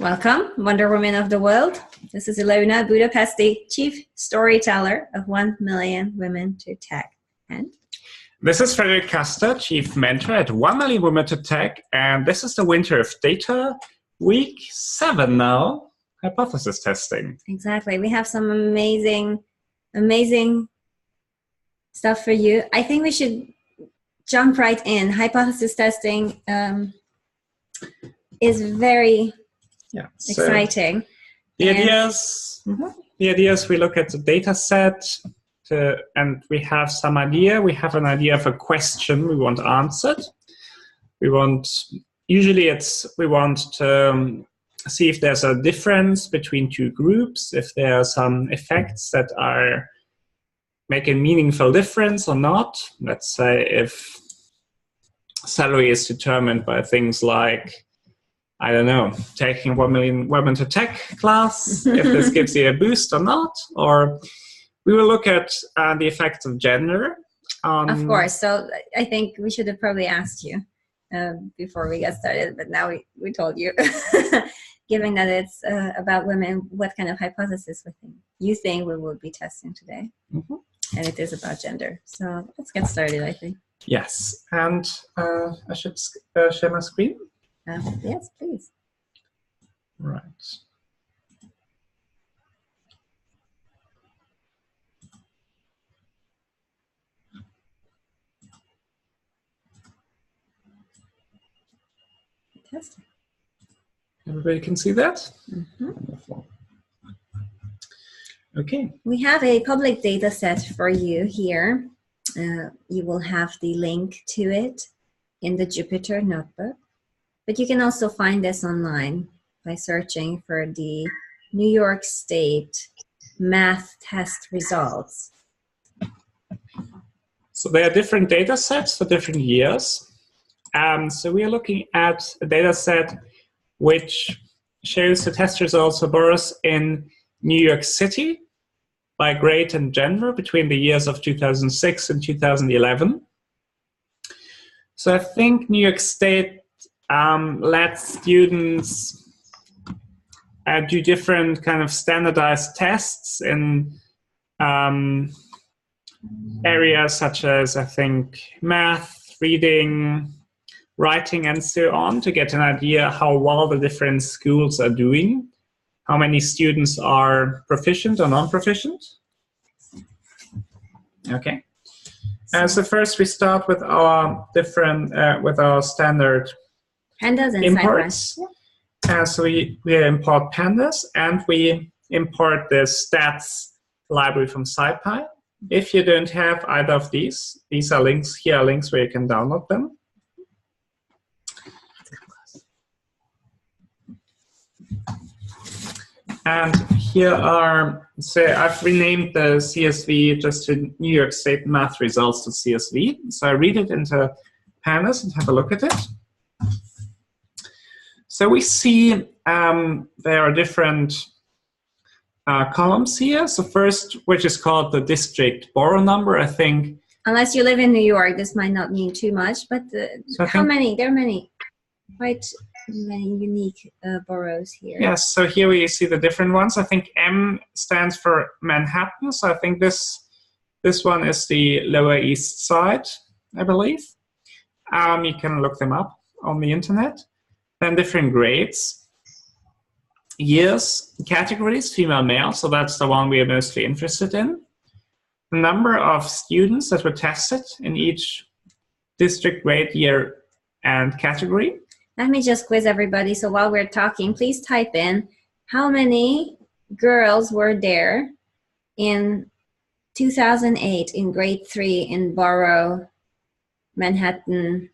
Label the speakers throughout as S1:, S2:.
S1: Welcome, Wonder Woman of the World. This is Ilona Budapesti, Chief Storyteller of 1 Million Women to Tech. And
S2: this is Frederick Custer, Chief Mentor at 1 Million Women to Tech, and this is the Winter of Data, week 7 now, hypothesis testing.
S1: Exactly. We have some amazing stuff for you. I think we should jump right in. Hypothesis testing is very exciting.
S2: The idea is we look at the data set and we have some idea. We have an idea of a question we want answered. We want to see if there's a difference between two groups, if there are some effects that are making a meaningful difference or not. Let's say if salary is determined by things like, I don't know, taking 1 Million Women to Tech class, if this gives you a boost or not. Or we will look at the effects of gender.
S1: Of course. So I think we should have probably asked you before we got started, but now we told you. Given that it's about women, what kind of hypothesis you think we will be testing today? Mm-hmm. And it is about gender. So let's get started, I think.
S2: Yes. And I should share my screen?
S1: Yes, please.
S2: Right.
S1: Fantastic.
S2: Everybody can see that?
S1: Mm-hmm.
S2: Okay.
S1: We have a public data set for you here. You will have the link to it in the Jupyter notebook. But you can also find this online by searching for the New York State math test results.
S2: So there are different data sets for different years. So we are looking at a data set which shows the test results for boroughs in New York City by grade and gender between the years of 2006 and 2011. So I think New York State let students do different kind of standardized tests in areas such as, I think, math, reading, writing, and so on, to get an idea how well the different schools are doing, how many students are proficient or non-proficient. Okay. So first we start with our standard
S1: pandas and
S2: imports. So we import pandas and we import the stats library from SciPy. If you don't have either of these are links. Here are links where you can download them. And here are, so I've renamed the CSV just to New York State math results to CSV. So I read it into pandas and have a look at it. So we see there are different columns here. So first, which is called the district borough number, I think.
S1: Unless you live in New York, this might not mean too much, but how many? There are many, quite many unique boroughs here.
S2: Yes, so here we see the different ones. I think M stands for Manhattan. So I think this one is the Lower East Side, I believe. You can look them up on the internet. Then different grades, years, categories, female, male, so that's the one we are mostly interested in. The number of students that were tested in each district, grade, year, and category.
S1: Let me just quiz everybody. So while we're talking, please type in how many girls were there in 2008 in grade 3 in Borough, Manhattan.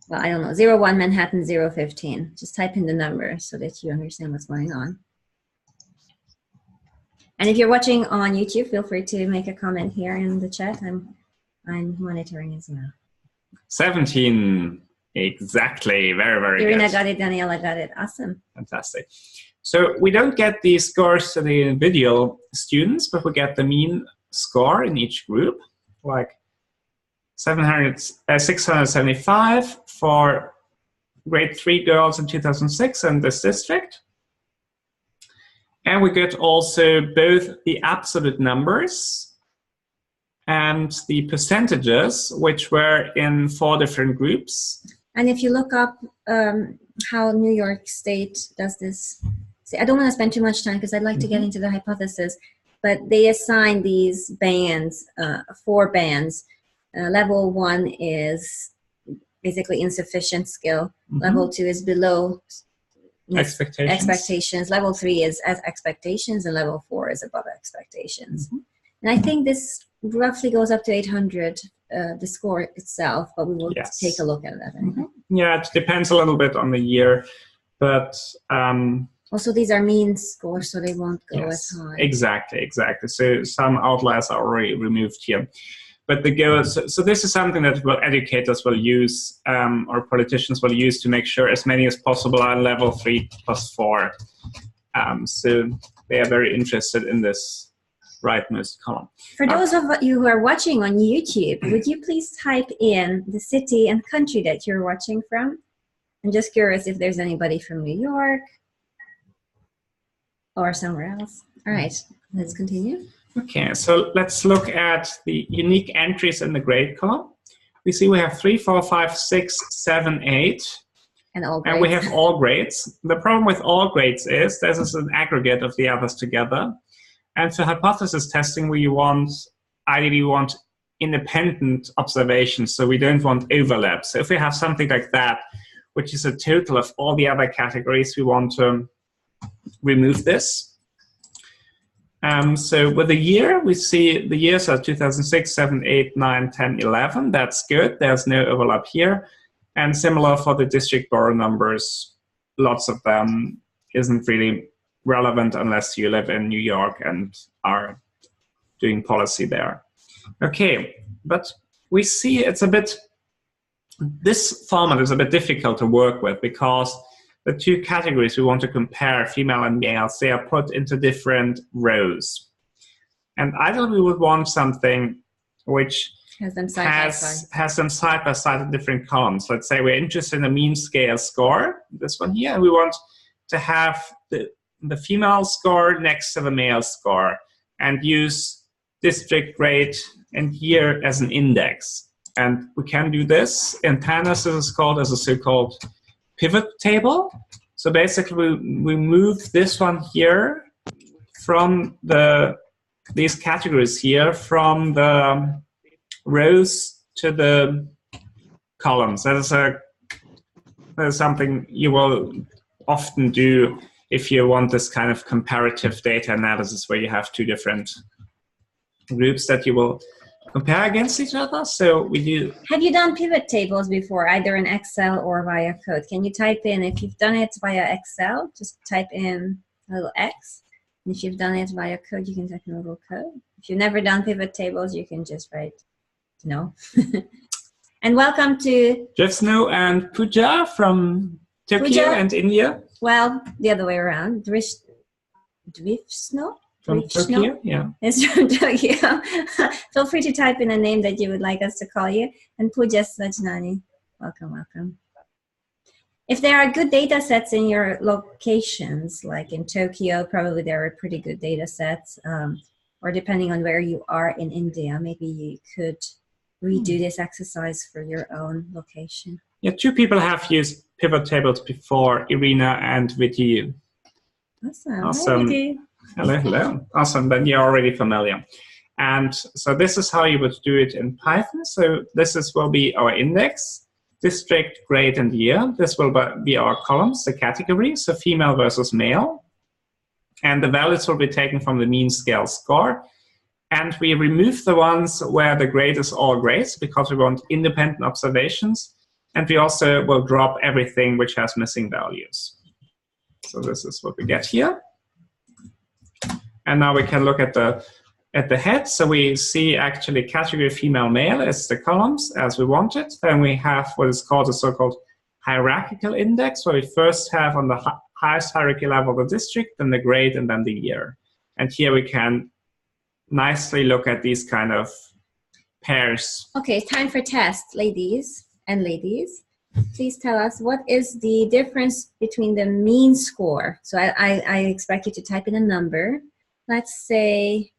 S1: Well, I don't know, 01 Manhattan 015. Just type in the number so that you understand what's going on. And if you're watching on YouTube, feel free to make a comment here in the chat. I'm monitoring as well.
S2: 17, exactly. Very, very good.
S1: Irina got it, Daniela got it. Awesome.
S2: Fantastic. So we don't get these scores to the individual students, but we get the mean score in each group, like 675 for grade 3 girls in 2006 in this district, And we get also both the absolute numbers and the percentages, which were in 4 different groups.
S1: And if you look up how New York State does this, see, I don't want to spend too much time because I'd like to get into the hypothesis, but they assign these bands, 4 bands. Level 1 is basically insufficient skill. Level 2 is below expectations. Level 3 is as expectations, and level 4 is above expectations. And I think this roughly goes up to 800, the score itself, but we will take a look at that.
S2: Yeah, it depends a little bit on the year, but
S1: also these are mean scores, so they won't go as high.
S2: Exactly. So some outliers are already removed here. But the goal, so this is something that educators will use, or politicians will use to make sure as many as possible are level 3+4. So they are very interested in this rightmost column.
S1: For those of you who are watching on YouTube, would you please type in the city and country that you're watching from? I'm just curious if there's anybody from New York or somewhere else. All right, let's continue.
S2: Okay, so let's look at the unique entries in the grade column. We see we have 3, 4, 5, 6, 7, 8.
S1: And all grades.
S2: And we have all grades. The problem with all grades is this is an aggregate of the others together. And for hypothesis testing, ideally we want independent observations, so we don't want overlap. So if we have something like that, which is a total of all the other categories, we want to remove this. So with the year, we see the years are 2006, 7, 8, 9, 10, 11. That's good. There's no overlap here. And similar for the district borough numbers, lots of them isn't really relevant unless you live in New York and are doing policy there. Okay, but we see this format is a bit difficult to work with because the 2 categories we want to compare, female and males, they are put into different rows. And ideally we would want something which has them side by side in different columns. Let's say we're interested in the mean scale score, this one here, and we want to have the female score next to the male score and use district grade and year as an index. And we can do this in pandas. This is called as a so-called pivot table. So basically we move this one here from these categories here from the rows to the columns. That is something you will often do if you want this kind of comparative data analysis where you have 2 different groups that you will compare against each other. So we do.
S1: Have you done pivot tables before, either in Excel or via code? Can you type in, if you've done it via Excel, just type in a little X. And if you've done it via code, you can type in a little code. If you've never done pivot tables, you can just write no. And welcome to
S2: Jeff Snow and Pooja from Tokyo and India.
S1: Well, the other way around. Snow?
S2: From Tokyo, yeah.
S1: It's from Tokyo. Feel free to type in a name that you would like us to call you. And Pooja Sajnani. Welcome. If there are good data sets in your locations, like in Tokyo, probably there are pretty good data sets. Or depending on where you are in India, maybe you could redo this exercise for your own location.
S2: Yeah, 2 people have used pivot tables before, Irina and Vidyu.
S1: Awesome. Hi,
S2: Hello. Awesome, then you're already familiar. And so this is how you would do it in Python. So this will be our index, district, grade, and year. This will be our columns, the categories, so female versus male. And the values will be taken from the mean scale score. And we remove the ones where the grade is all grades because we want independent observations. And we also will drop everything which has missing values. So this is what we get here. And now we can look at the head. So we see actually category female male as the columns as we want it. Then we have what is called a so-called hierarchical index, where we first have on the highest hierarchy level the district, then the grade, and then the year. And here we can nicely look at these kind of pairs.
S1: Okay, time for test, ladies and ladies. please tell us what is the difference between the mean score. So I expect you to type in a number. Let's say,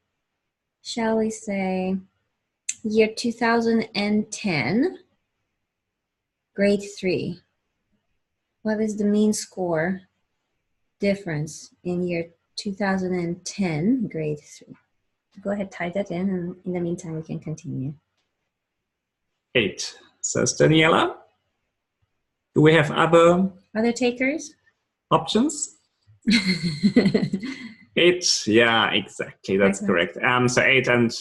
S1: shall we say, year 2010, grade 3. What is the mean score difference in year 2010, grade 3? Go ahead, type that in, and in the meantime, we can continue.
S2: 8, says Daniela. Do we have other
S1: takers?
S2: Options? 8, yeah, exactly, that's correct. So 8, and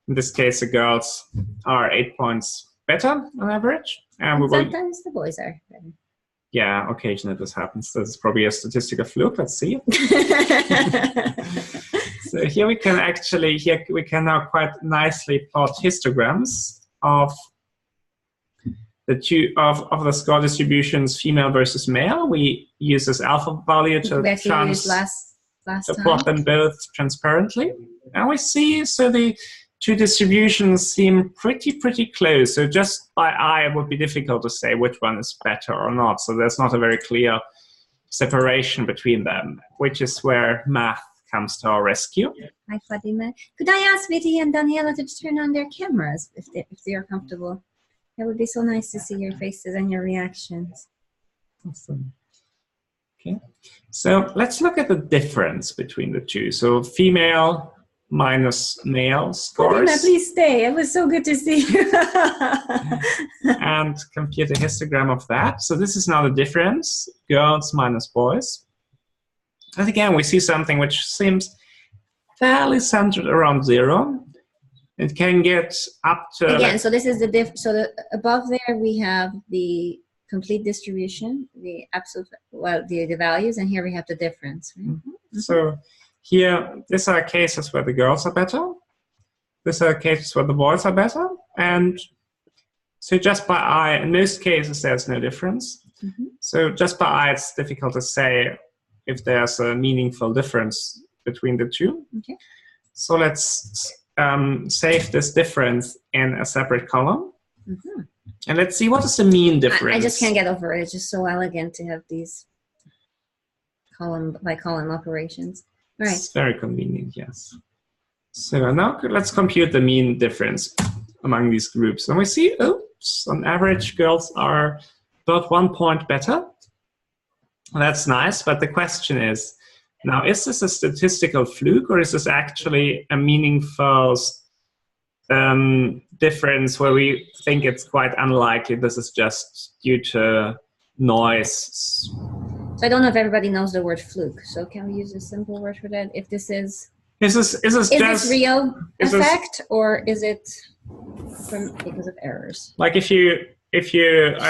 S2: in this case, the girls are 8 points better on average. And
S1: sometimes the boys are better.
S2: Yeah, occasionally this happens. This is probably a statistical fluke. Let's see. So here we can now quite nicely plot histograms of the score distributions, female versus male. We use this alpha value to plot them both transparently, and we see the two distributions seem pretty close. So just by eye, it would be difficult to say which one is better or not. So there's not a very clear separation between them, which is where math comes to our rescue.
S1: Hi, Fatima. Could I ask Vicky and Daniela to turn on their cameras if they are comfortable? That would be so nice to see your faces and your reactions.
S2: Awesome. Okay, so let's look at the difference between the two. So female minus male scores.
S1: Fatima, please stay. It was so good to see you.
S2: And compute a histogram of that. So this is now the difference, girls minus boys. And again, we see something which seems fairly centered around 0. It can get up to...
S1: Again, so this is the above there we have the complete distribution, the absolute, the values, and here we have the difference. Right?
S2: Mm-hmm. So here, these are cases where the girls are better. These are cases where the boys are better. And so just by eye, in most cases, there's no difference. Mm-hmm. So just by eye, it's difficult to say if there's a meaningful difference between the two.
S1: Okay.
S2: So let's save this difference in a separate column.
S1: Mm-hmm.
S2: And let's see what is the mean difference.
S1: I just can't get over it. It's just so elegant to have these column by column operations. Right.
S2: It's very convenient, yes. So now let's compute the mean difference among these groups. And we see, oops, on average, girls are about 1 point better. That's nice, but the question is, now, is this a statistical fluke, or is this actually a meaningful difference where we think it's quite unlikely this is just due to noise?
S1: So I don't know if everybody knows the word fluke. So can we use a simple word for that? If this is
S2: this
S1: real effect, or is it because of errors?
S2: Like if you I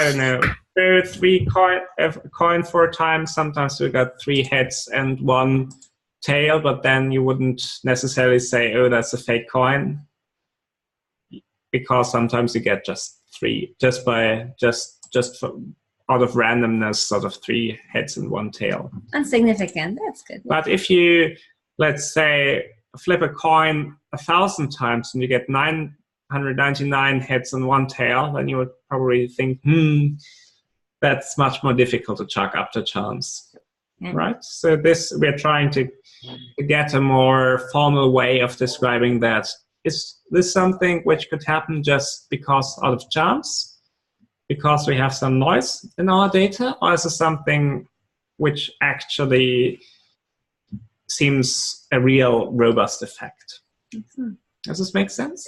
S2: don't know, throw a coin 4 times, sometimes you got 3 heads and 1 tail, but then you wouldn't necessarily say, oh, that's a fake coin, because sometimes you get just 3, just out of randomness, sort of 3 heads and 1 tail.
S1: Insignificant. That's good.
S2: But if you, let's say, flip a coin 1,000 times and you get 999 heads and 1 tail, then you would probably think, that's much more difficult to chalk up to chance, right? So we're trying to get a more formal way of describing that. Is this something which could happen just because out of chance, because we have some noise in our data, or is it something which actually seems a real robust effect? Does this make sense?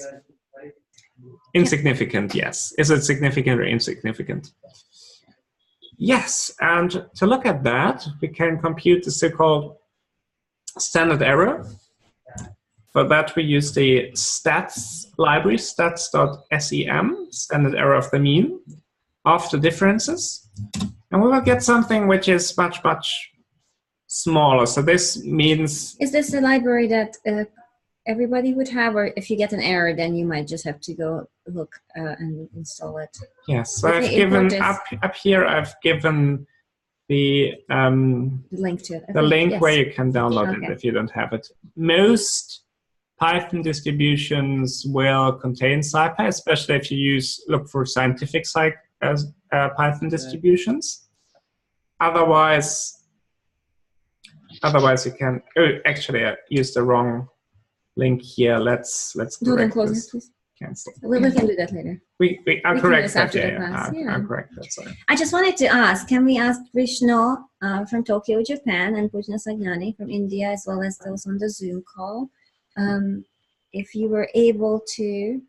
S2: Insignificant, yes. Is it significant or insignificant? Yes, and to look at that, we can compute the so-called standard error. For that, we use the stats library, stats.sem, standard error of the mean, of the differences. And we will get something which is much smaller. So this means...
S1: Is this a library that everybody would have, or if you get an error, then you might just have to go look and install it?
S2: Yes, so I've given, up here, I've given the
S1: link to it.
S2: The link where you can download it if you don't have it. Most Python distributions will contain SciPy, especially if you look for scientific Python distributions. Otherwise you can. Oh, actually, I used the wrong link here. Let's correct this.
S1: Please.
S2: Cancel.
S1: We can do that later.
S2: I'll correct that.
S1: After the class.
S2: I'll correct that. Sorry.
S1: I just wanted to ask, can we ask Vishnu from Tokyo, Japan, and Pujna Sagnani from India, as well as those on the Zoom call, if you were able to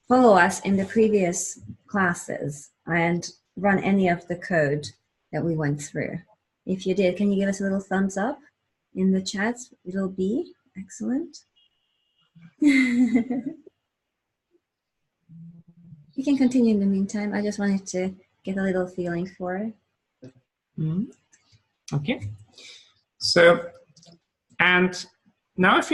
S1: follow us in the previous classes and run any of the code that we went through. If you did, can you give us a little thumbs up in the chat? It'll be excellent. You can continue in the meantime. I just wanted to get a little feeling for it.
S2: Okay. So, and now if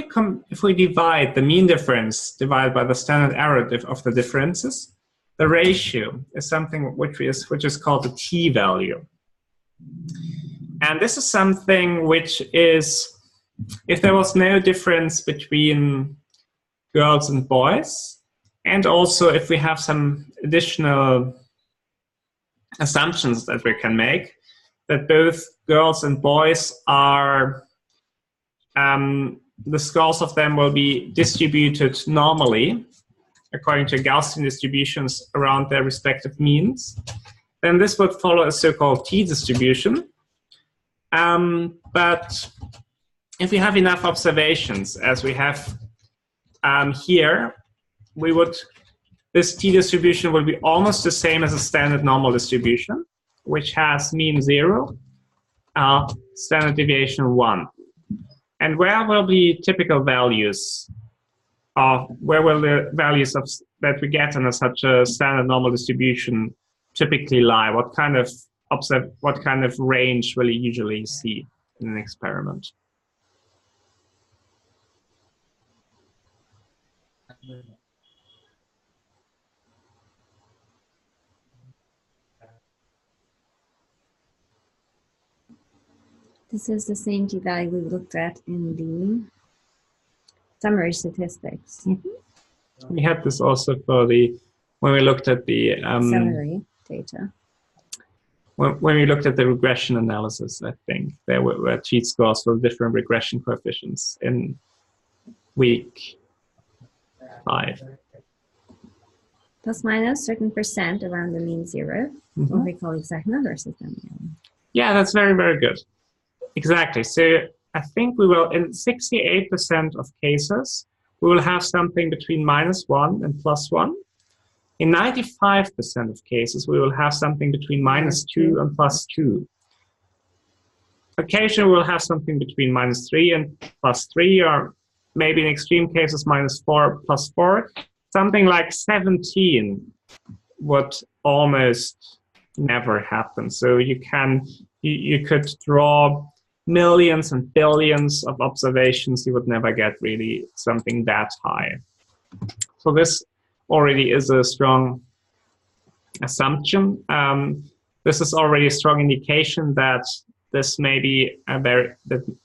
S2: we divide the mean difference divided by the standard error of the differences, the ratio is something which is called the t-value. And this is something which is, if there was no difference between girls and boys, and also if we have some additional assumptions that we can make, that both girls and boys are, the scores of them will be distributed normally according to Gaussian distributions around their respective means, then this would follow a so-called t-distribution. But if we have enough observations, as we have here, this t-distribution will be almost the same as a standard normal distribution, which has mean 0, standard deviation 1. And where will be typical values? Where will the values that we get in such a standard normal distribution typically lie? What kind of range will you usually see in an experiment?
S1: This is the same t-value we looked at in the summary statistics.
S2: Mm-hmm. We had this also for when we looked at the
S1: summary data.
S2: When we looked at the regression analysis, I think there were t-scores for different regression coefficients in week 5.
S1: Plus minus certain percent around the mean 0, what we call exact numbers system.
S2: Yeah, that's very, very good. Exactly. So I think we will, in 68% of cases, we will have something between -1 and +1. In 95% of cases, we will have something between -2 and +2. Occasionally, we'll have something between -3 and +3, or maybe in extreme cases, -4 +4. Something like 17 would almost never happen. So you could draw millions and billions of observations, you would never get really something that high. So this already is a strong assumption. This is already a strong indication that this may be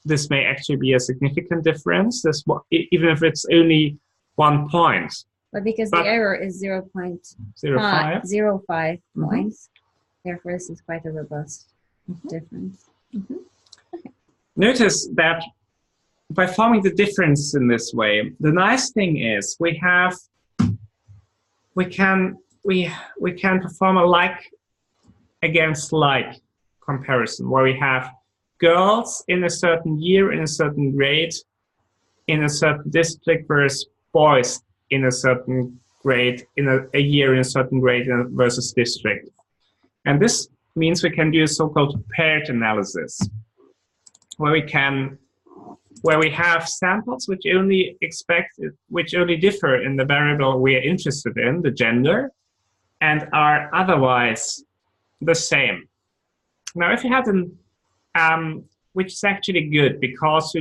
S2: this may actually be a significant difference. Even if it's only 1 point.
S1: But because the error is 0.05 points, therefore this is quite a robust difference. Okay.
S2: Notice that by forming the difference in this way, the nice thing is we can perform a like against like comparison, where we have girls in a certain year in a certain grade in a certain district versus boys in a certain grade in a year in a certain grade versus district. And this means we can do a so-called paired analysis, where we have samples which only differ in the variable we are interested in, the gender, and are otherwise the same. Now, if you had which is actually good, because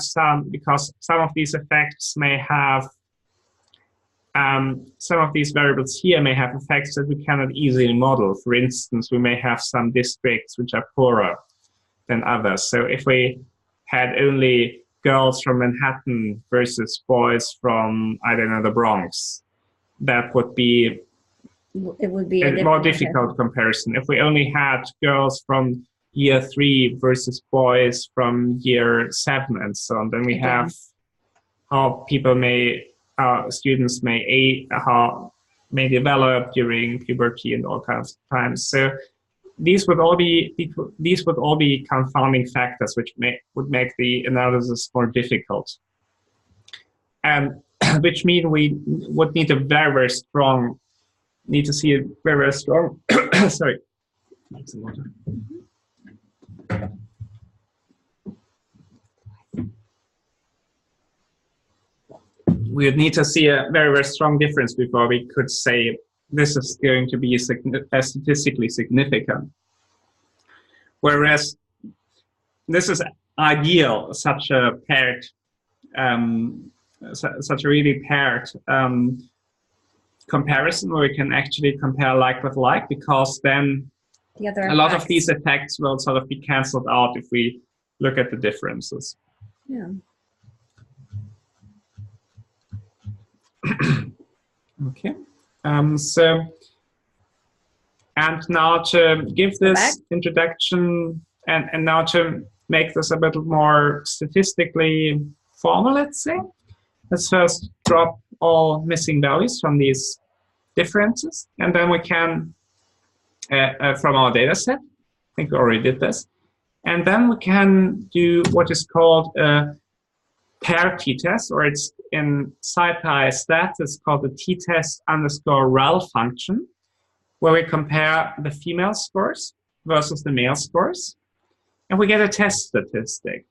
S2: some of these effects may have, some of these variables here may have effects that we cannot easily model. For instance, we may have some districts which are poorer than others. So if we had only girls from Manhattan versus boys from, I don't know, the Bronx, that would be
S1: it would be
S2: a more difficult comparison. If we only had girls from year 3 versus boys from year 7 and so on, then we have how people students may develop during puberty and all kinds of times. So these would all be confounding factors which would make the analysis more difficult. And which mean we would need a very strong sorry. We would need to see a very strong difference before we could say this is going to be statistically significant. Whereas this is ideal, such a paired, such a really paired comparison where we can actually compare like with like, because then a lot of these effects will sort of be cancelled out if we look at the differences.
S1: Yeah.
S2: Okay. And now to give this introduction and now to make this a bit more statistically formal, let's say, let's first drop all missing values from these differences, and then we can, from our data set, I think we already did this, and then we can do what is called a pair t-test, or it's in SciPy stats, it's called the t-test underscore rel function, where we compare the female scores versus the male scores, and we get a test statistic.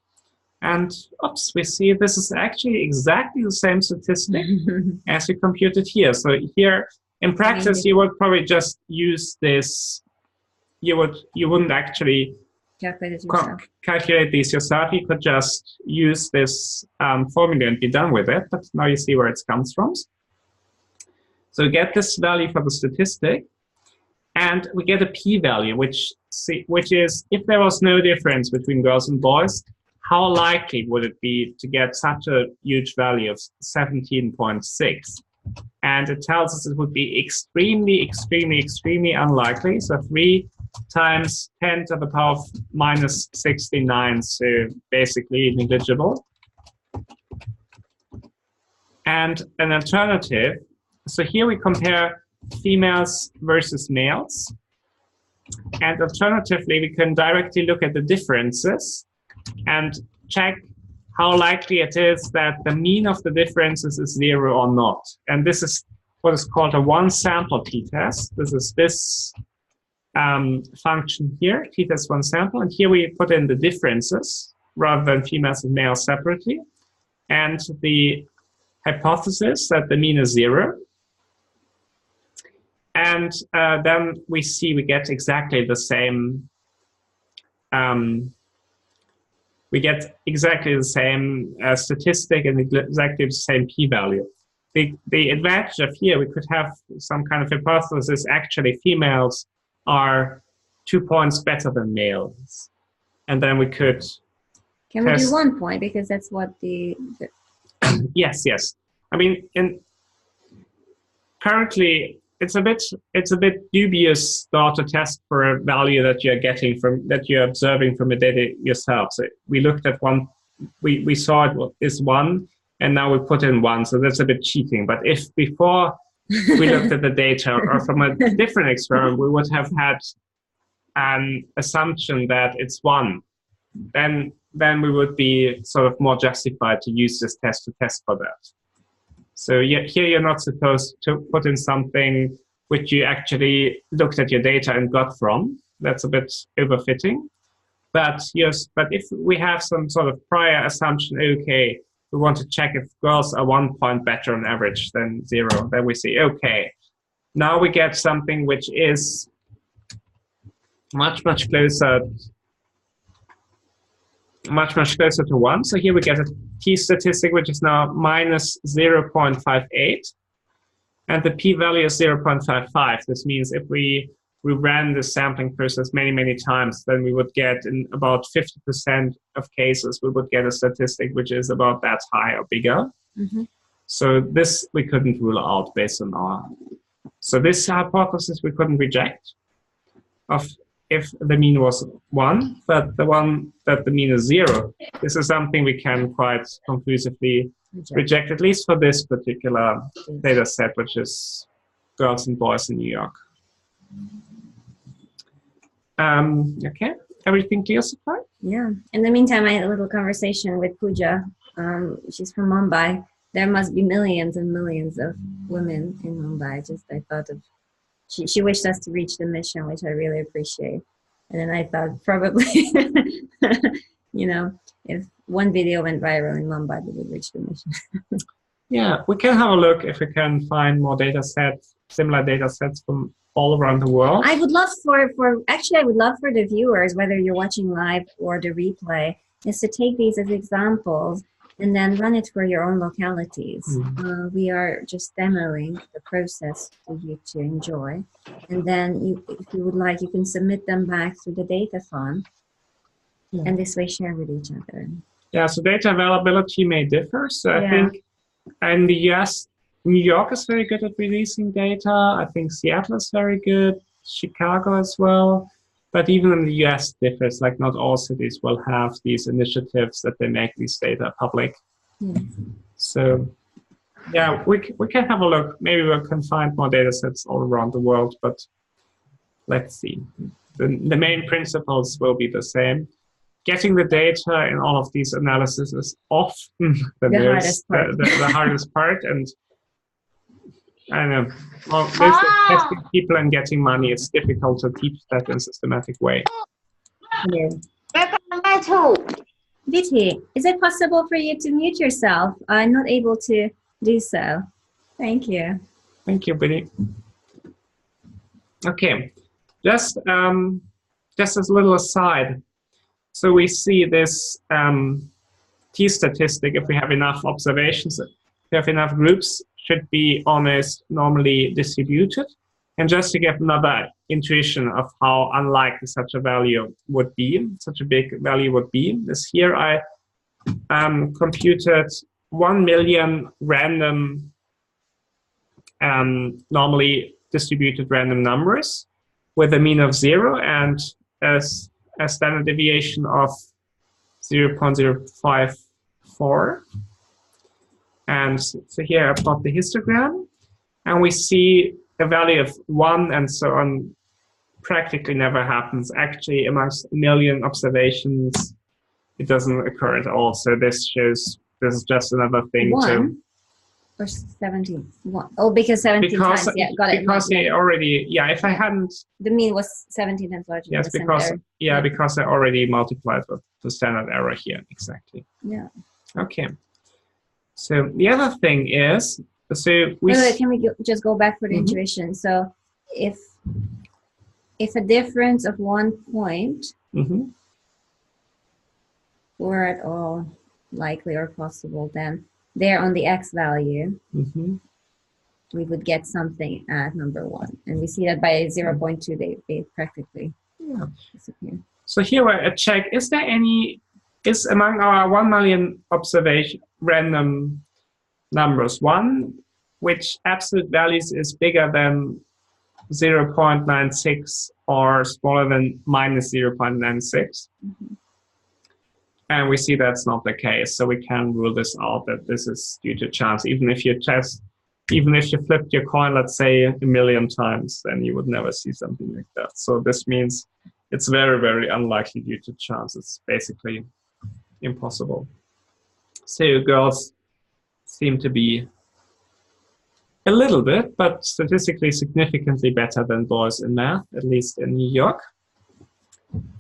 S2: And oops, we see this is actually exactly the same statistic as we computed here. So here, in practice, you would probably just use this. You wouldn't actually calculate these yourself. You could just use this formula and be done with it. But now you see where it comes from. So we get this value for the statistic, and we get a p-value, which is if there was no difference between girls and boys, how likely would it be to get such a huge value of 17.6? And it tells us it would be extremely unlikely. So 3 times 10 to the power of minus 69, so basically negligible. And an alternative, so here we compare females versus males. And alternatively, we can directly look at the differences and check how likely it is that the mean of the differences is 0 or not. And this is what is called a one-sample t-test. This is this function here, t-test one sample. And here we put in the differences rather than females and males separately. And the hypothesis that the mean is 0. And then we see we get exactly the same statistic and exactly the same p-value. The advantage of here, we could have some kind of hypothesis, actually females are 2 points better than males. And then we could...
S1: Can we do 1 point? Because that's what the...
S2: Yes. I mean, currently, it's a bit dubious to test for a value that you're observing from the data yourself. So we looked at one, we saw it is 1, and now we put in 1. So that's a bit cheating. But if before we looked at the data or from a different experiment, we would have had an assumption that it's 1, then we would be sort of more justified to use this test to test for that. So here you're not supposed to put in something which you actually looked at your data and got from. That's a bit overfitting. But yes, but if we have some sort of prior assumption, okay, we want to check if girls are 1 point better on average than 0, then we say, okay, now we get something which is much closer to 1. So here we get a t-statistic, which is now minus 0.58. And the p-value is 0.55. This means if we ran the sampling process many times, then we would get in about 50% of cases, we would get a statistic which is about that high or bigger. Mm-hmm. So this we couldn't rule out based on our So this hypothesis we couldn't reject of if the mean was 1, but the one that the mean is 0. This is something we can quite conclusively reject, at least for this particular data set, which is girls and boys in New York. Okay, everything clear so far?
S1: Yeah. In the meantime, I had a little conversation with Pooja. She's from Mumbai. There must be millions and millions of women in Mumbai. I thought of, she wished us to reach the mission, which I really appreciate. And then I thought probably, you know, if one video went viral in Mumbai, we would reach the mission.
S2: Yeah, we can have a look if we can find more data sets, similar data sets from all around the world.
S1: I would love actually, I would love for the viewers, whether you're watching live or the replay, is to take these as examples and then run it for your own localities. We are just demoing the process for you to enjoy. And then if you would like, you can submit them back through the data fund. Yeah. And this way share with each other.
S2: Yeah, so data availability may differ. So I think in the US, New York is very good at releasing data. I think Seattle is very good, Chicago as well. But even in the US differs, like not all cities will have these initiatives that they make these data public. So yeah, we can have a look. Maybe we can find more data sets all around the world, but let's see. The main principles will be the same. Getting the data in all of these analyses is often the hardest part. And I don't know, well, this is testing people and getting money. It's difficult to teach that in a systematic way.
S1: Viti, is it possible for you to mute yourself? I'm not able to do so. Thank you.
S2: Thank you, Viti. Okay, just as a little aside. So we see this T statistic, if we have enough observations, if we have enough groups, should be almost normally distributed. And just to get another intuition of how unlikely such a value would be, such a big value would be, is here I computed 1 million random, normally distributed random numbers with a mean of 0 and a standard deviation of 0.054. And so here I plot the histogram, and we see a value of 1 and so on practically never happens. Actually, amongst a million observations, it doesn't occur at all. So this shows this is just another thing.
S1: 1 or 17? 1. Oh, because 17 times. Yeah, got it.
S2: Because I already, if I hadn't.
S1: The mean was 17 times larger.
S2: Yes, because I already multiplied with the standard error here. Exactly.
S1: Yeah.
S2: Okay. So the other thing is, so we.
S1: Wait, can we just go back for the intuition? So if a difference of 1 point were at all likely or possible, then there on the x value, we would get something at number 1. And we see that by 0.2, they practically disappear. So
S2: here I check, is among our 1 million observation random numbers, one which absolute values is bigger than 0.96 or smaller than minus 0.96? And we see that's not the case. So we can rule this out, that this is due to chance. Even if you flipped your coin, let's say 1 million times, then you would never see something like that. So this means it's very, very unlikely due to chance. It's basically impossible. So girls seem to be a little bit, but statistically significantly better than boys in math, at least in New York.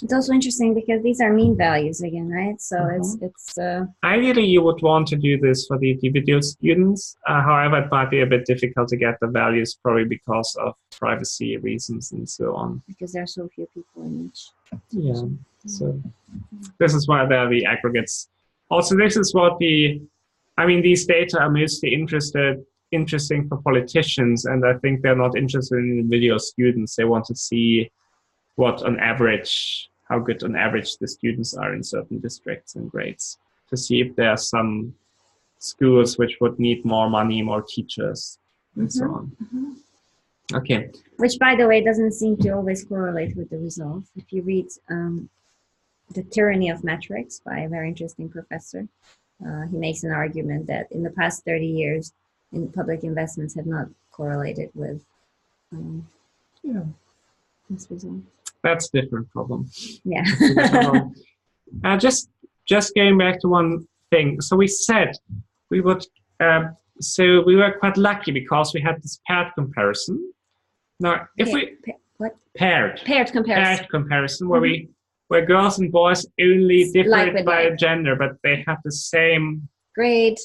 S1: It's also interesting because these are mean values again, right? So it's
S2: ideally you would want to do this for the individual students. However, it might be a bit difficult to get the values, probably because of privacy reasons and so on.
S1: Because there are so few people in each.
S2: Yeah. So this is why there are the aggregates. Also, this is what these data are mostly interesting for politicians, and I think they're not interested in individual students. They want to see how good on average the students are in certain districts and grades, to see if there are some schools which would need more money, more teachers, and so on. Okay.
S1: Which, by the way, doesn't seem to always correlate with the results. If you read The Tyranny of Metrics by a very interesting professor, he makes an argument that in the past 30 years, public investments have not correlated with this result.
S2: That's a different problem.
S1: Yeah.
S2: Just going back to one thing. So we said we would. So we were quite lucky because we had this paired comparison. Now, if paired comparison, where girls and boys only differed by gender, but they had the same
S1: grade,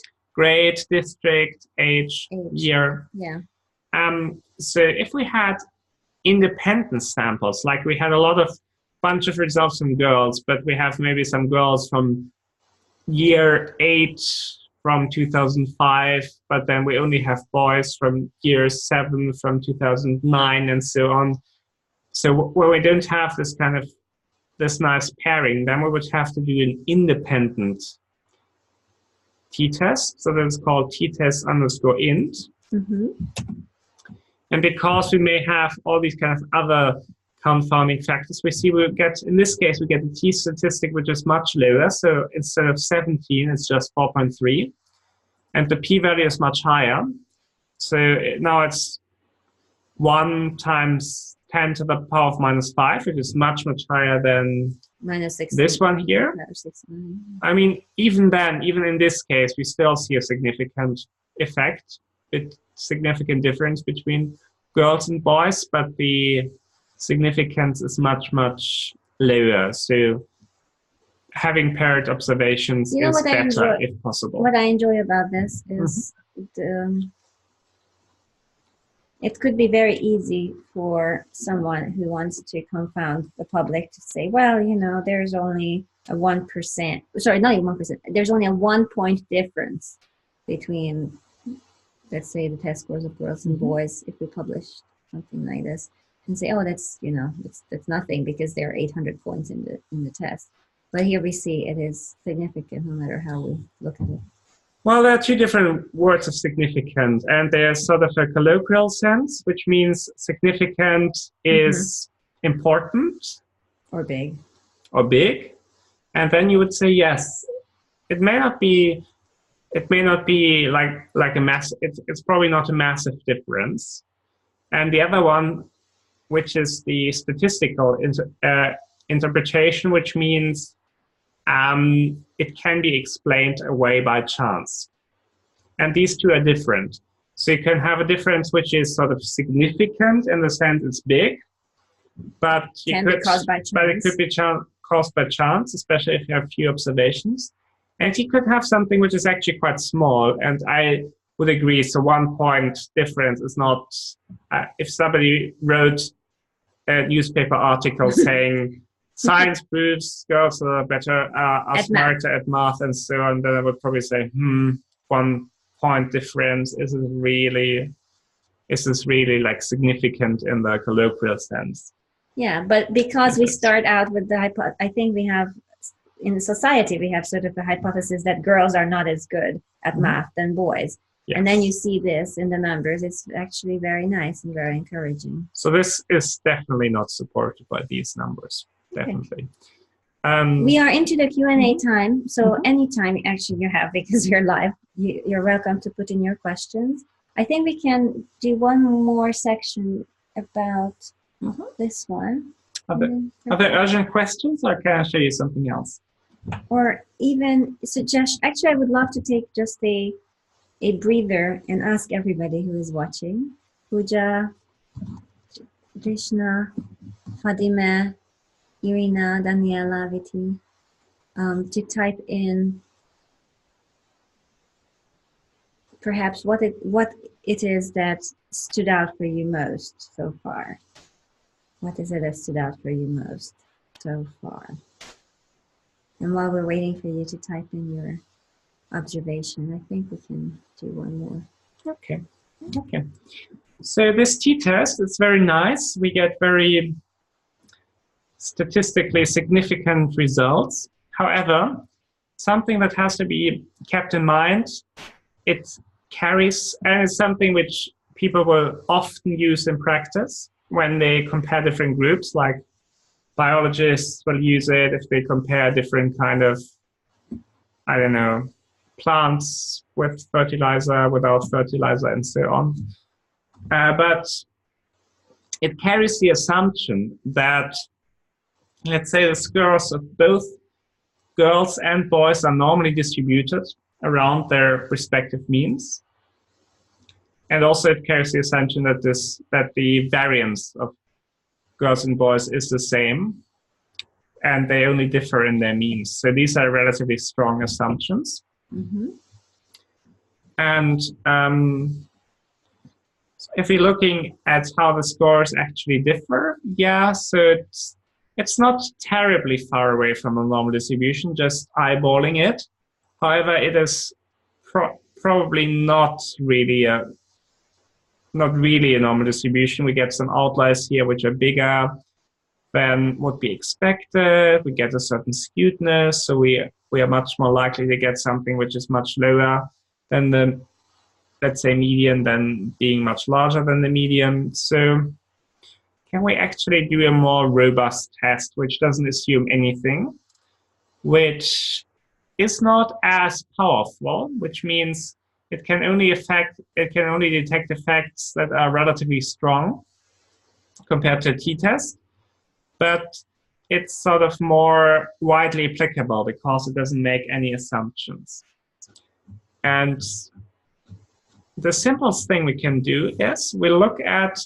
S2: district, age, year.
S1: Yeah.
S2: So if we had independent samples, like we had a bunch of results from girls, but we have maybe some girls from year 8 from 2005, but then we only have boys from year 7 from 2009 and so on. So where we don't have this kind of this nice pairing, then we would have to do an independent t-test. So that's called t-test underscore int.
S1: Mm-hmm.
S2: And because we may have all these kind of other confounding factors, in this case, we get a t-statistic which is much lower. So instead of 17, it's just 4.3. And the p-value is much higher. So now it's 1 times 10 to the power of minus 5, which is much, much higher than
S1: minus 6.
S2: This one here. I mean, even in this case, we still see a significant effect, significant difference between girls and boys, but the significance is much, much lower. So having paired observations is better if possible.
S1: What I enjoy about this is it could be very easy for someone who wants to confound the public to say, well, there's only a 1%, sorry, not even 1%, there's only a 1 point difference between, let's say, the test scores of girls and boys if we publish something like this, and say, oh, that's nothing because there are 800 points in the test. But here we see it is significant no matter how we look at it.
S2: Well, there are two different words of significant, and there's sort of a colloquial sense, which means significant is important.
S1: Or big.
S2: And then you would say, yes, it may not be like a mass, it's probably not a massive difference. And the other one, which is the statistical interpretation, which means it can be explained away by chance. And these two are different. So you can have a difference which is sort of significant in the sense it's big, but it could be caused by chance, especially if you have few observations. And you could have something which is actually quite small, and I would agree. So 1 point difference is not, if somebody wrote a newspaper article saying, science proves girls are smarter at math and so on, then I would probably say, 1 point difference, is this really like significant in the colloquial sense?
S1: Yeah, but because we start out with the I think we have, in society, we have sort of a hypothesis that girls are not as good at math than boys. Yes. And then you see this in the numbers. It's actually very nice and very encouraging.
S2: So this is definitely not supported by these numbers. Definitely.
S1: We are into the Q&A time. So anytime actually you have, because you're live, you're welcome to put in your questions. I think we can do one more section about this one.
S2: Are there urgent questions, or can I show you something else?
S1: Or even suggest, actually I would love to take just a breather and ask everybody who is watching, Pooja, Krishna, Fadime, Irina, Daniela, Viti, to type in perhaps what it is that stood out for you most so far. What is it that stood out for you most so far? And while we're waiting for you to type in your observation, I think we can do one more.
S2: Okay. So this t-test is very nice. We get very statistically significant results. However, something that has to be kept in mind, it carries something which people will often use in practice when they compare different groups, like biologists will use it if they compare different kind of, I don't know, plants with fertilizer, without fertilizer, and so on. But it carries the assumption that, let's say, the scores of both girls and boys are normally distributed around their respective means. And also it carries the assumption that the variance of girls and boys is the same, and they only differ in their means. So these are relatively strong assumptions.
S1: Mm-hmm.
S2: And if we're looking at how the scores actually differ, yeah, so it's not terribly far away from a normal distribution, just eyeballing it. However, it is probably not really a normal distribution. We get some outliers here which are bigger than would be expected. We get a certain skewedness, so we are much more likely to get something which is much lower than the, let's say, median, than being much larger than the median. So can we actually do a more robust test which doesn't assume anything, which is not as powerful, which means it can only detect effects that are relatively strong compared to a t-test, but it's sort of more widely applicable because it doesn't make any assumptions. And the simplest thing we can do is we look at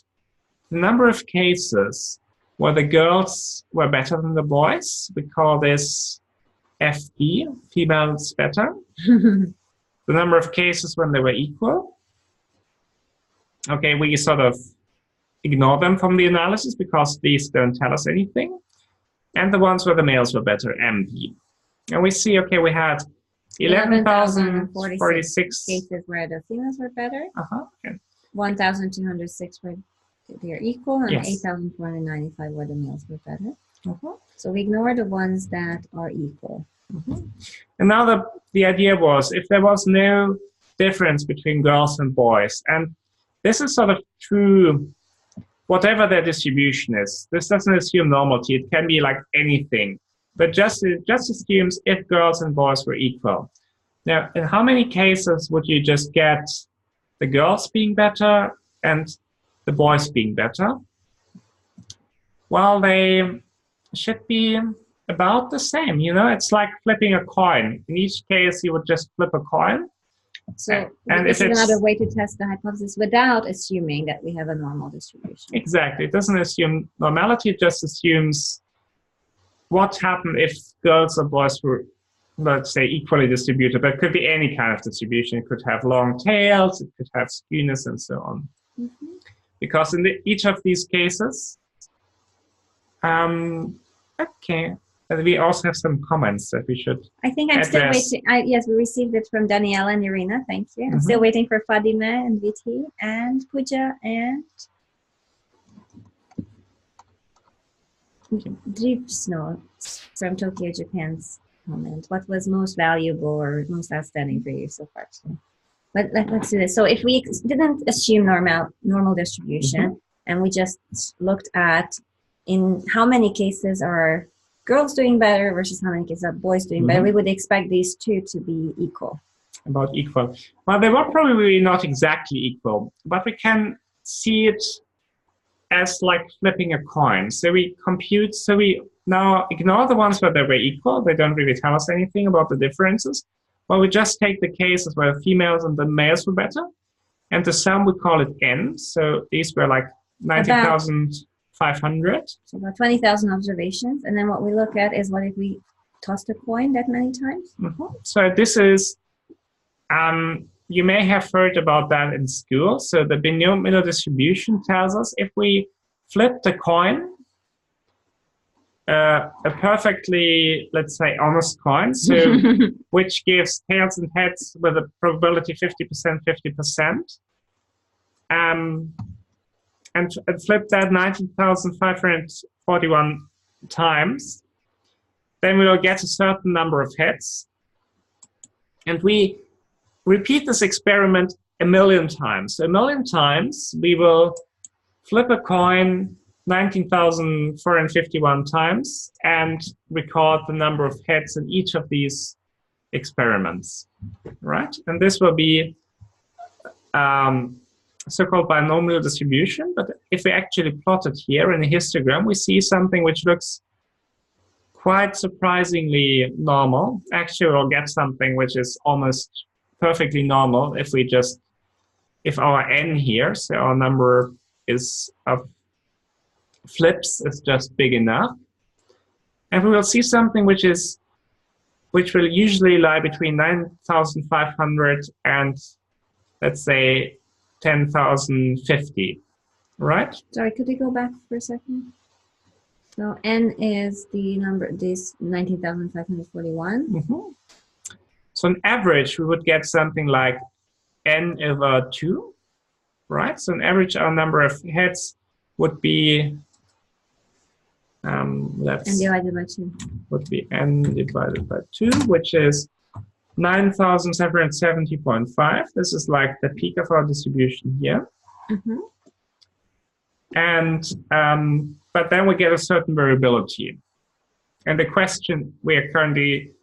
S2: the number of cases where the girls were better than the boys. We call this FB, females better. The number of cases when they were equal. Okay, we sort of ignore them from the analysis because these don't tell us anything. And the ones where the males were better, MB. And we see, okay, we had 11,046
S1: cases where the females were better.
S2: Okay.
S1: 1,206 where they are equal, and
S2: yes.
S1: 8,495 where the males were better. So we ignore the ones that are equal.
S2: And now the idea was, if there was no difference between girls and boys, and this is sort of true whatever their distribution is. This doesn't assume normality. It can be like anything, but just assumes if girls and boys were equal. Now, in how many cases would you just get the girls being better and the boys being better? Well, they should be about the same. You know, it's like flipping a coin. In each case, you would just flip a coin.
S1: So this is another way to test the hypothesis without assuming that we have a normal distribution.
S2: Exactly. It doesn't assume normality. It just assumes what happened if girls or boys were, let's say, equally distributed. But it could be any kind of distribution. It could have long tails. It could have skewness and so on. Because in each of these cases, okay. And we also have some comments that we should
S1: I think I'm
S2: address.
S1: Still waiting. Yes, we received it from Danielle and Irina. Thank you. I'm still waiting for Fadime and Viti and Pooja and Dripsno from Tokyo, Japan's comment. What was most valuable or most outstanding for you so far today? But let's do this. So if we didn't assume normal distribution and we just looked at in how many cases are girls doing better versus how many cases are boys doing better, we would expect these two to be equal.
S2: About equal. Well, they were probably not exactly equal, but we can see it as like flipping a coin. So we compute, so we now ignore the ones where they were equal. They don't really tell us anything about the differences. Well, we just take the cases where the females and the males were better. And the sum, we call it N. So these were like 90,500.
S1: So about 20,000 observations. And then what we look at is what if we tossed a coin that many times?
S2: So this is, you may have heard about that in school. So the binomial distribution tells us if we flip the coin, a perfectly, let's say, honest coin, so which gives tails and heads with a probability 50%, 50%, and flip that 19,541 times, then we will get a certain number of heads. And we repeat this experiment 1,000,000 times. So 1,000,000 times, we will flip a coin 19,451 times and record the number of heads in each of these experiments, right? And this will be so-called binomial distribution. But if we actually plot it here in a histogram, we see something which looks quite surprisingly normal. Actually, we'll get something which is almost perfectly normal if our n here, so our number is of flips, is just big enough. And we will see something which will usually lie between 9,500 and, let's say, 10,050, right?
S1: Sorry, could we go back for a second? So n is the number, this 19,541.
S2: Mm-hmm. So on average, we would get something like n over 2, right? So on average, our number of heads would be
S1: n divided by 2.
S2: Would be n divided by 2, which is 9,770.5. This is like the peak of our distribution here.
S1: Mm-hmm.
S2: And but then we get a certain variability. And the question we are currently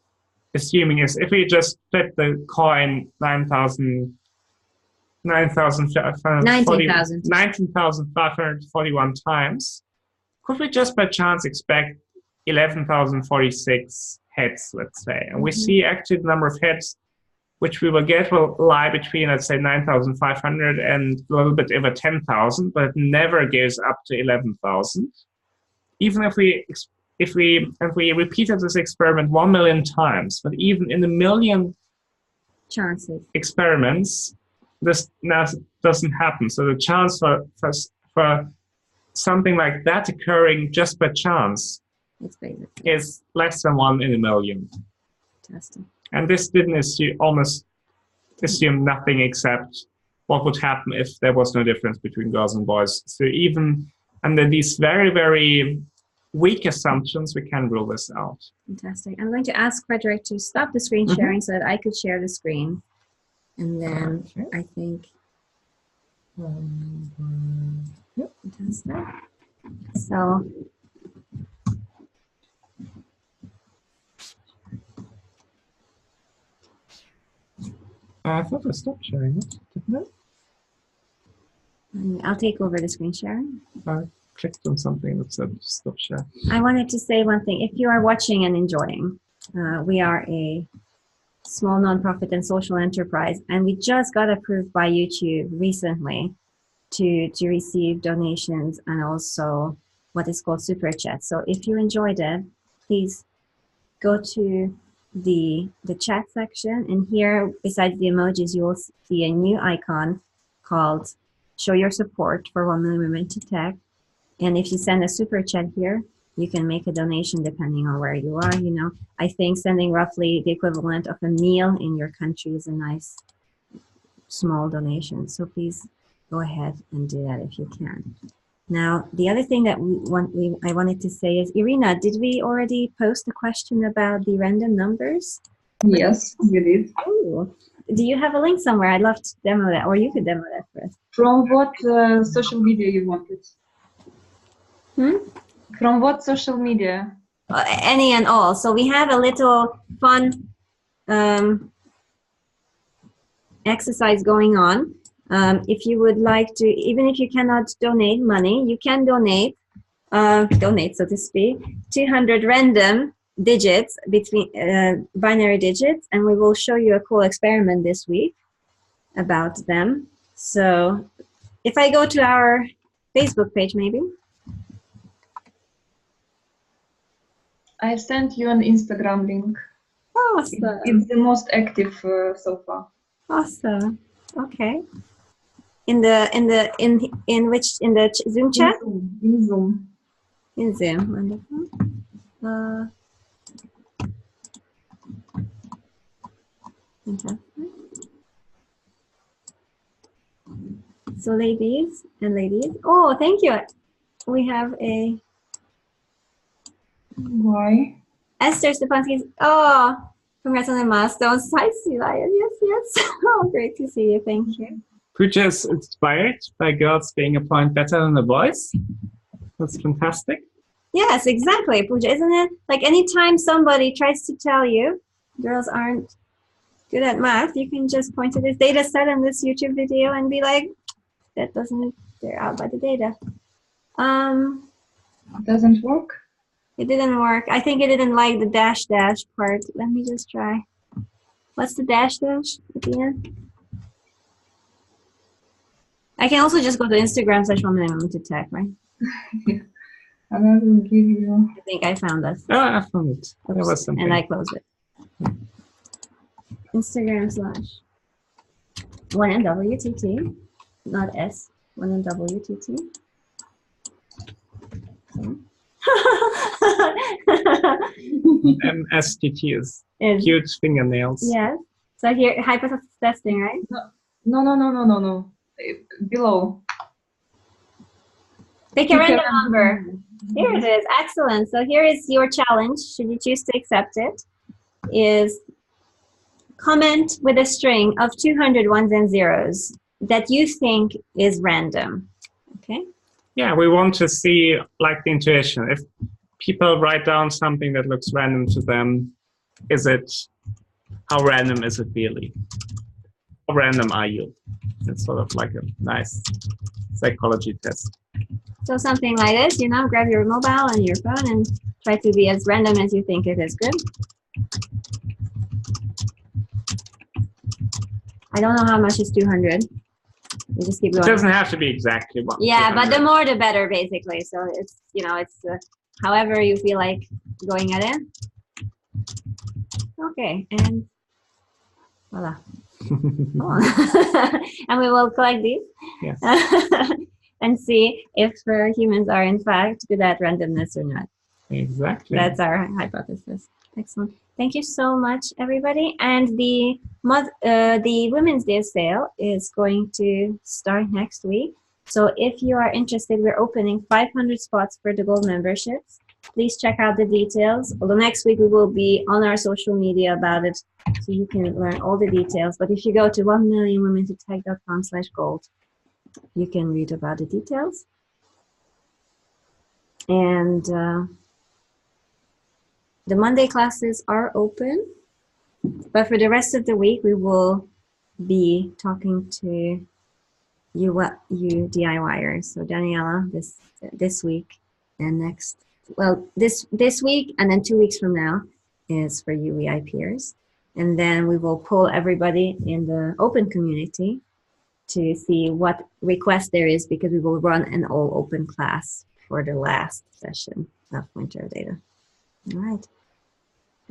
S2: assuming is, if we just flip the coin 19,541 times, could we just by chance expect 11,046 heads, let's say? And we see actually the number of heads which we will get will lie between, let's say, 9,500 and a little bit over 10,000, but it never goes up to 11,000. Even if we repeated this experiment 1,000,000 times, but even in 1,000,000
S1: chances
S2: experiments, this now doesn't happen. So the chance for something like that occurring just by chance is less than 1 in 1,000,000.
S1: Fantastic.
S2: And this didn't assume nothing except what would happen if there was no difference between girls and boys. So even under these very, very weak assumptions, we can rule this out.
S1: Fantastic. I'm going to ask Frederick to stop the screen sharing so that I could share the screen. And then I think,
S2: yep.
S1: Fantastic. So,
S2: I thought I stopped sharing it, didn't
S1: I'll take over the screen sharing.
S2: I clicked on something that said stop share.
S1: I wanted to say one thing. If you are watching and enjoying, we are a small nonprofit and social enterprise, and we just got approved by YouTube recently to receive donations and also what is called Superjet. So if you enjoyed it, please go to the chat section, and here besides the emojis you will see a new icon called Show Your Support for 1,000,000 Women to Tech. And if you send a super chat here, you can make a donation depending on where you are. You know, I think sending roughly the equivalent of a meal in your country is a nice small donation. So please go ahead and do that if you can. Now, the other thing that I wanted to say is, Irina, did we already post a question about the random numbers?
S3: Yes, you did.
S1: Oh, do you have a link somewhere? I'd love to demo that, or you could demo that for us.
S3: From what social media you wanted? From what social media?
S1: Any and all. So we have a little fun exercise going on. If you would like to, even if you cannot donate money, you can donate, so to speak, 200 random digits between binary digits, and we will show you a cool experiment this week about them. So if I go to our Facebook page, maybe.
S3: I sent you an Instagram link.
S1: Awesome.
S3: It's the most active so far.
S1: Awesome. Okay. In the Zoom chat?
S3: In Zoom.
S1: In Zoom. Wonderful. Fantastic. So ladies and ladies. Oh, thank you. We have a
S3: Why?
S1: Esther Stefanski. Oh, Congrats on the milestones. Hi, Celia. Yes, yes. Oh, great to see you. Thank you.
S2: Pooja is inspired by girls being a point better than the boys. That's fantastic.
S1: Yes, exactly, Pooja. Isn't it? Like anytime somebody tries to tell you girls aren't good at math, you can just point to this data set in this YouTube video and be like, that doesn't, they're out by the data.
S3: It doesn't work.
S1: It didn't work. I think it didn't like the dash part. Let me just try. What's the dash at the end? I can also just go to Instagram/1minute to tech, right?
S3: Yeah. And I will give you.
S1: I think I found us.
S2: Oh, I found it. There
S1: Oops,
S2: was something.
S1: and I closed it. Instagram/1NWTT, not S, 1NWTT.
S2: MSTT is cute fingernails.
S1: Yes. So here, hypothesis testing, right?
S3: No. Below.
S1: Pick a random number. Here it is. Excellent. So here is your challenge, should you choose to accept it, is comment with a string of 200 ones and zeros that you think is random. Okay?
S2: Yeah, we want to see like the intuition. If people write down something that looks random to them, how random is it really? How random are you? It's sort of like a nice psychology test.
S1: So something like this, grab your mobile and your phone and try to be as random as you think it is good. I don't know how much is 200. You just keep going.
S2: It doesn't have to be exactly one.
S1: Yeah, but the more the better, basically. So it's, it's however you feel like going at it. Okay, and voila. Oh. And we will collect these.
S2: Yes.
S1: And see if humans are in fact good at randomness or not.
S2: Exactly.
S1: That's our hypothesis. Excellent. Thank you so much, everybody. And the Women's Day sale is going to start next week. So if you are interested, we're opening 500 spots for the gold memberships. Please check out the details. Although next week we will be on our social media about it, so you can learn all the details. But if you go to 1millionwomentotech.com/gold, you can read about the details. And the Monday classes are open, but for the rest of the week, we will be talking to you DIYers. So Daniela, this week and next, well, this week and then 2 weeks from now is for you VIPers. And then we will poll everybody in the open community to see what request there is, because we will run an all open class for the last session of Winter Data. All right.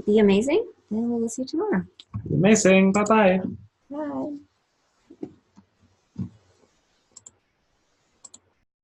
S1: Be amazing, and we will see you tomorrow.
S2: Amazing. Bye-bye.
S1: Bye.